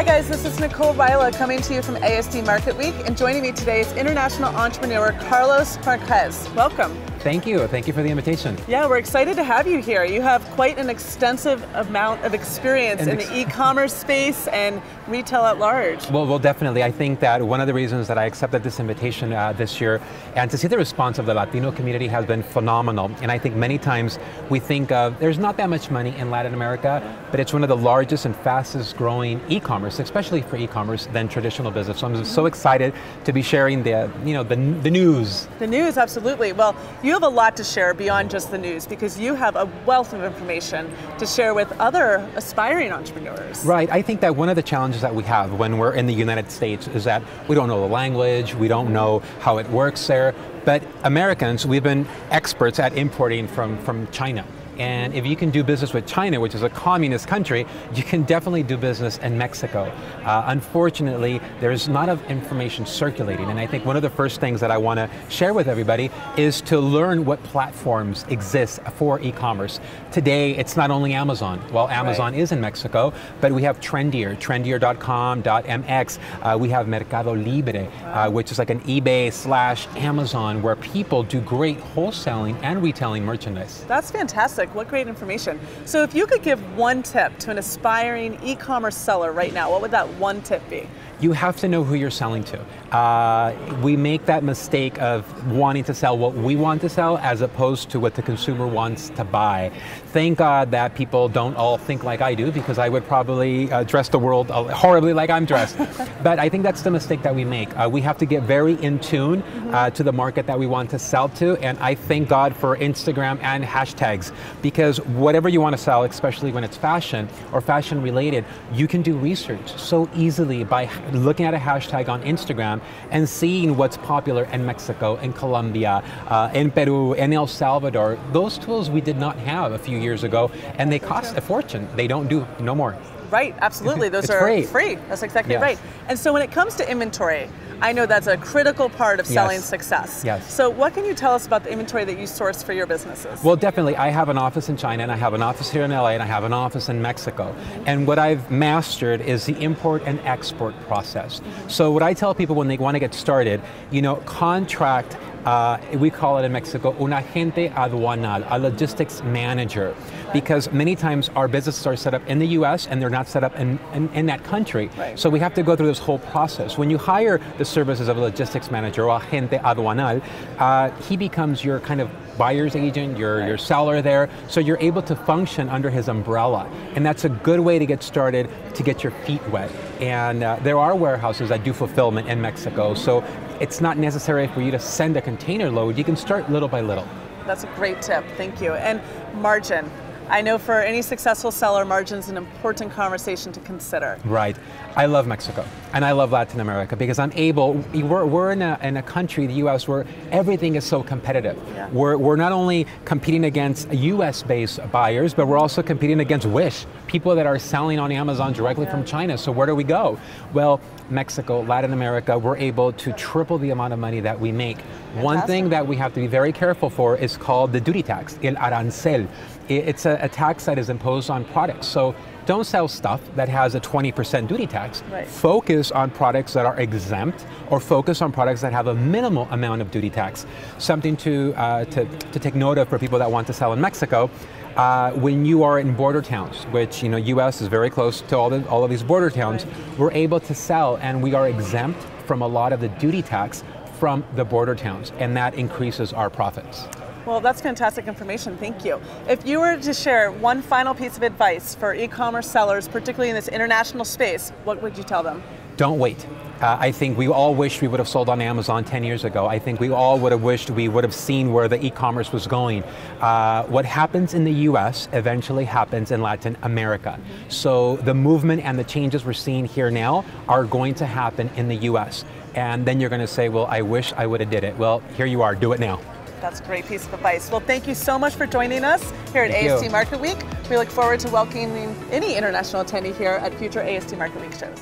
Hi guys, this is Nicole Vila coming to you from ASD Market Week, and joining me today is international entrepreneur Carlos Marquez. Welcome. Thank you. Thank you for the invitation. Yeah, we're excited to have you here. You have quite an extensive amount of experience in the e-commerce space and retail at large. Well, definitely. I think that one of the reasons that I accepted this invitation this year, and to see the response of the Latino community, has been phenomenal. And I think many times we think of, there's not that much money in Latin America, but it's one of the largest and fastest growing e-commerce, especially for e-commerce, than traditional business. So I'm so excited to be sharing the news. The news, absolutely. Well, you have a lot to share beyond just the news, because you have a wealth of information to share with other aspiring entrepreneurs. Right. I think that one of the challenges that we have when we're in the United States is that we don't know the language, we don't know how it works there, but Americans, we've been experts at importing from China. And if you can do business with China, which is a communist country, you can definitely do business in Mexico. Unfortunately, there's not enough information circulating. And I think one of the first things that I want to share with everybody is to learn what platforms exist for e-commerce. Today, it's not only Amazon. Well, Amazon is in Mexico, but we have Trendier, trendier.com.mx. We have Mercado Libre, which is like an eBay/Amazon, where people do great wholesaling and retailing merchandise. That's fantastic. What great information. So if you could give one tip to an aspiring e-commerce seller right now, what would that one tip be? You have to know who you're selling to. We make that mistake of wanting to sell what we want to sell as opposed to what the consumer wants to buy. Thank God that people don't all think like I do, because I would probably dress the world horribly like I'm dressed. But I think that's the mistake that we make. We have to get very in tune to the market that we want to sell to, and I thank God for Instagram and hashtags, because whatever you want to sell, especially when it's fashion or fashion related, you can do research so easily by looking at a hashtag on Instagram and seeing what's popular in Mexico, in Colombia, in Peru, in El Salvador. Those tools we did not have a few years ago, and they cost a fortune. They don't do no more. Right, absolutely. Those are free. That's exactly right. And so when it comes to inventory, I know that's a critical part of selling success. So what can you tell us about the inventory that you source for your businesses? Well, definitely. I have an office in China, and I have an office here in LA, and I have an office in Mexico. And what I've mastered is the import and export process. So what I tell people when they want to get started, contract, we call it in Mexico, un agente aduanal, a logistics manager. Because many times our businesses are set up in the US and they're not set up in that country. So we have to go through this whole process. When you hire the services of a logistics manager or agente aduanal, he becomes your kind of buyer's agent, your seller there, so you're able to function under his umbrella. And that's a good way to get started, to get your feet wet. And there are warehouses that do fulfillment in Mexico, so it's not necessary for you to send a container load. You can start little by little. That's a great tip, thank you. And margin. I know for any successful seller, margin's an important conversation to consider. Right. I love Mexico and I love Latin America, because we're in a country, the US, where everything is so competitive. We're not only competing against US-based buyers, but we're also competing against Wish, people that are selling on Amazon directly from China. So where do we go? Well, Mexico, Latin America, we're able to triple the amount of money that we make. One thing that we have to be very careful for is called the duty tax, el arancel. It's a tax that is imposed on products. So don't sell stuff that has a 20% duty tax. Focus on products that are exempt, or focus on products that have a minimal amount of duty tax. Something to take note of for people that want to sell in Mexico. When you are in border towns, which US is very close to all of these border towns, we're able to sell, and we are exempt from a lot of the duty tax from the border towns, and that increases our profits. Well, that's fantastic information, thank you. If you were to share one final piece of advice for e-commerce sellers, particularly in this international space, what would you tell them? Don't wait. I think we all wish we would have sold on Amazon 10 years ago. I think we all would have wished we would have seen where the e-commerce was going. What happens in the US eventually happens in Latin America. So the movement and the changes we're seeing here now are going to happen in the US. And then you're going to say, well, I wish I would have did it. Well, here you are, do it now. That's a great piece of advice. Well, thank you so much for joining us here at ASD Market Week. We look forward to welcoming any international attendee here at future ASD Market Week shows.